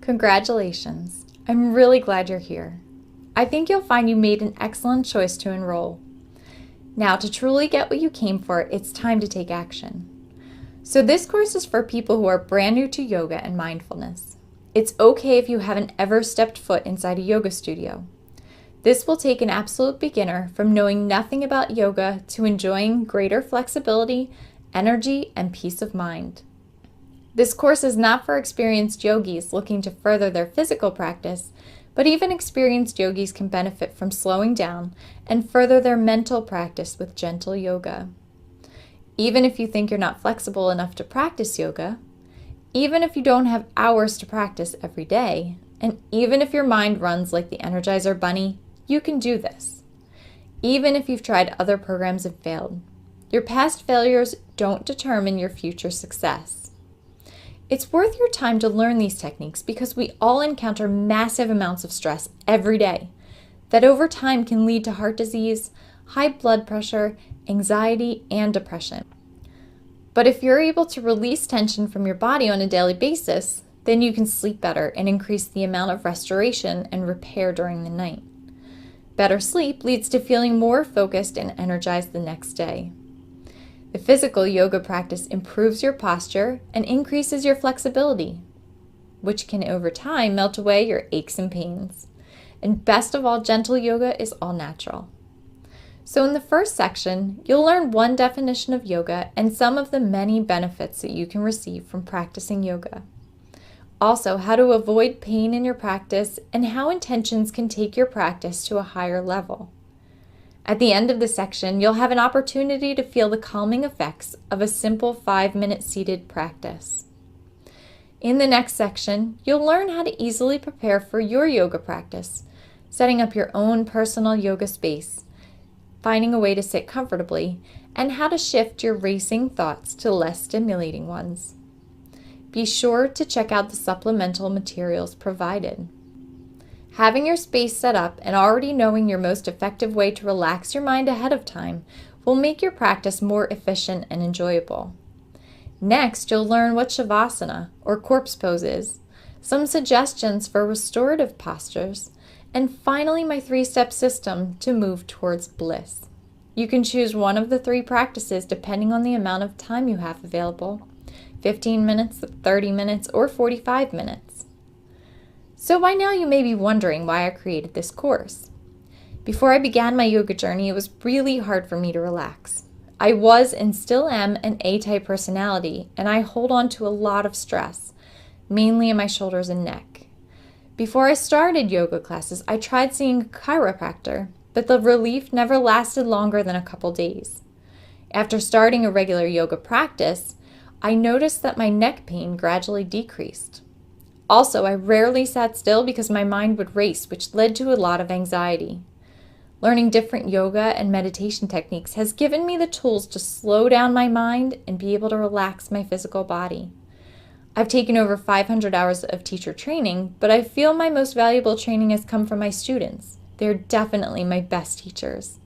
Congratulations! I'm really glad you're here. I think you'll find you made an excellent choice to enroll. Now, to truly get what you came for, it's time to take action. So this course is for people who are brand new to yoga and mindfulness. It's okay if you haven't ever stepped foot inside a yoga studio. This will take an absolute beginner from knowing nothing about yoga to enjoying greater flexibility, energy, and peace of mind. This course is not for experienced yogis looking to further their physical practice, but even experienced yogis can benefit from slowing down and further their mental practice with gentle yoga. Even if you think you're not flexible enough to practice yoga, even if you don't have hours to practice every day, and even if your mind runs like the Energizer Bunny, you can do this. Even if you've tried other programs and failed, your past failures don't determine your future success. It's worth your time to learn these techniques because we all encounter massive amounts of stress every day that over time can lead to heart disease, high blood pressure, anxiety, and depression. But if you're able to release tension from your body on a daily basis, then you can sleep better and increase the amount of restoration and repair during the night. Better sleep leads to feeling more focused and energized the next day. The physical yoga practice improves your posture and increases your flexibility, which can over time melt away your aches and pains. And best of all, gentle yoga is all natural. So in the first section, you'll learn one definition of yoga and some of the many benefits that you can receive from practicing yoga. Also, how to avoid pain in your practice and how intentions can take your practice to a higher level. At the end of the section, you'll have an opportunity to feel the calming effects of a simple 5-minute seated practice. In the next section, you'll learn how to easily prepare for your yoga practice, setting up your own personal yoga space, finding a way to sit comfortably, and how to shift your racing thoughts to less stimulating ones. Be sure to check out the supplemental materials provided. Having your space set up and already knowing your most effective way to relax your mind ahead of time will make your practice more efficient and enjoyable. Next, you'll learn what Shavasana, or corpse pose, is, some suggestions for restorative postures, and finally my 3-step system to move towards bliss. You can choose one of the 3 practices depending on the amount of time you have available: 15 minutes, 30 minutes, or 45 minutes. So by now you may be wondering why I created this course. Before I began my yoga journey, it was really hard for me to relax. I was and still am an A-type personality, and I hold on to a lot of stress, mainly in my shoulders and neck. Before I started yoga classes, I tried seeing a chiropractor, but the relief never lasted longer than a couple days. After starting a regular yoga practice, I noticed that my neck pain gradually decreased. Also, I rarely sat still because my mind would race, which led to a lot of anxiety. Learning different yoga and meditation techniques has given me the tools to slow down my mind and be able to relax my physical body. I've taken over 500 hours of teacher training, but I feel my most valuable training has come from my students. They're definitely my best teachers.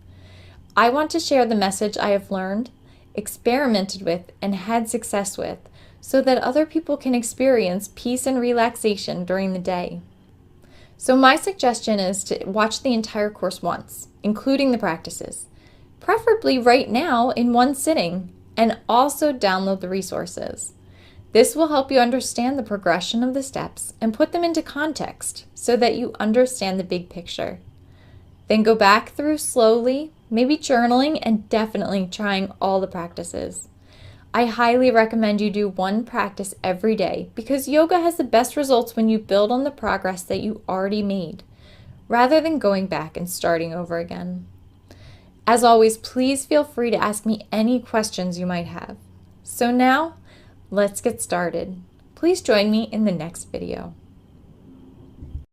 I want to share the message I have learned, experimented with, and had success with, so that other people can experience peace and relaxation during the day. So my suggestion is to watch the entire course once, including the practices, preferably right now in one sitting, and also download the resources. This will help you understand the progression of the steps and put them into context so that you understand the big picture. Then go back through slowly, maybe journaling, and definitely trying all the practices. I highly recommend you do one practice every day because yoga has the best results when you build on the progress that you already made, rather than going back and starting over again. As always, please feel free to ask me any questions you might have. So now, let's get started. Please join me in the next video.